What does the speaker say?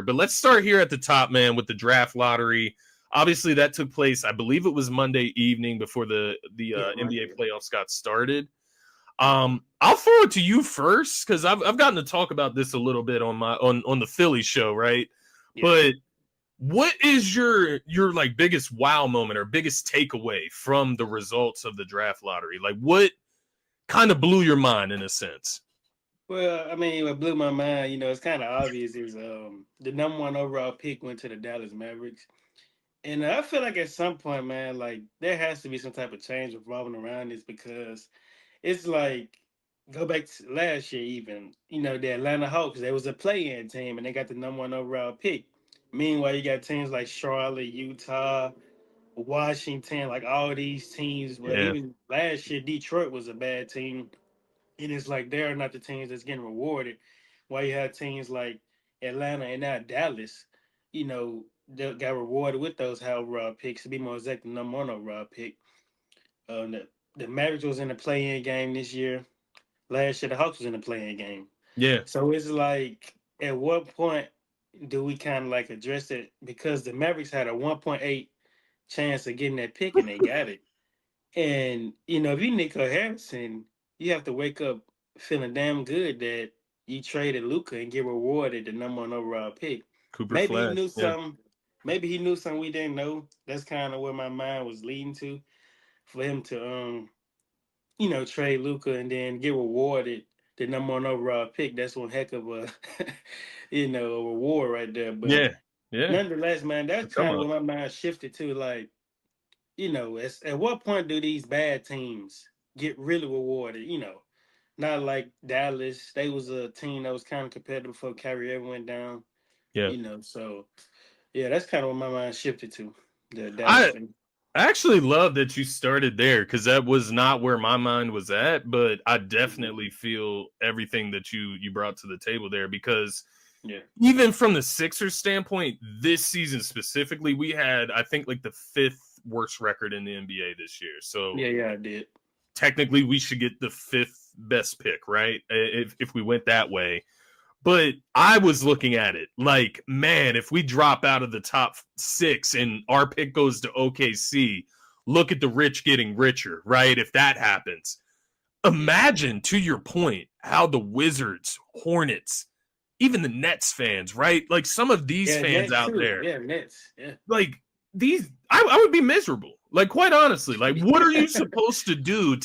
But let's start here at the top, man, with the draft lottery. Obviously, that took place, I believe it was Monday evening before the NBA playoffs got started. I'll throw it to you first because I've gotten to talk about this a little bit on the Philly show, right? Yeah. But what is your like biggest wow moment or biggest takeaway from the results of the draft lottery? Like, what kind of blew your mind in a sense? Well, I mean, what blew my mind, it's kind of obvious is the number one overall pick went to the Dallas Mavericks. And I feel like at some point, man, like there has to be some type of change revolving around this because it's like go back to last year, even the Atlanta Hawks. They was a play-in team, and they got the number one overall pick. Meanwhile, you got teams like Charlotte, Utah, Washington, like all these teams. But even last year, Detroit was a bad team, and it's like they're not the teams that's getting rewarded. While you have teams like Atlanta and now Dallas, they got rewarded with those high overall picks. To be more exact, the number one overall pick. The Mavericks was in the play-in game this year. Last year, the Hawks was in the play-in game. Yeah. So it's like, at what point do we kind of like address it? Because the Mavericks had a 1.8 chance of getting that pick, and they got it. And if you Nico Harrison, you have to wake up feeling damn good that you traded Luka and get rewarded the number one overall pick. Maybe he knew something. Maybe he knew something we didn't know. That's kind of where my mind was leading to, for him to trade Luka and then get rewarded the number one overall pick. That's one heck of a a reward right there. But nonetheless, man, that's kind of where my mind shifted to. Like, at what point do these bad teams get really rewarded? Not like Dallas. They was a team that was kind of competitive before Kyrie ever went down. Yeah. So yeah, that's kind of what my mind shifted to. The Dallas thing. I actually love that you started there because that was not where my mind was at, but I definitely feel everything that you brought to the table there because even from the Sixers standpoint, this season specifically, we had, I think, like the 5th worst record in the NBA this year. So yeah, I did. Technically, we should get the 5th best pick, right? If we went that way. But I was looking at it like, man, if we drop out of the top 6 and our pick goes to OKC, look at the rich getting richer, right? If that happens, imagine, to your point, how the Wizards, Hornets, even the Nets fans, right? Like some of these fans Nets out too. there, Nets, like these, I would be miserable. Like, quite honestly, like, what are you supposed to do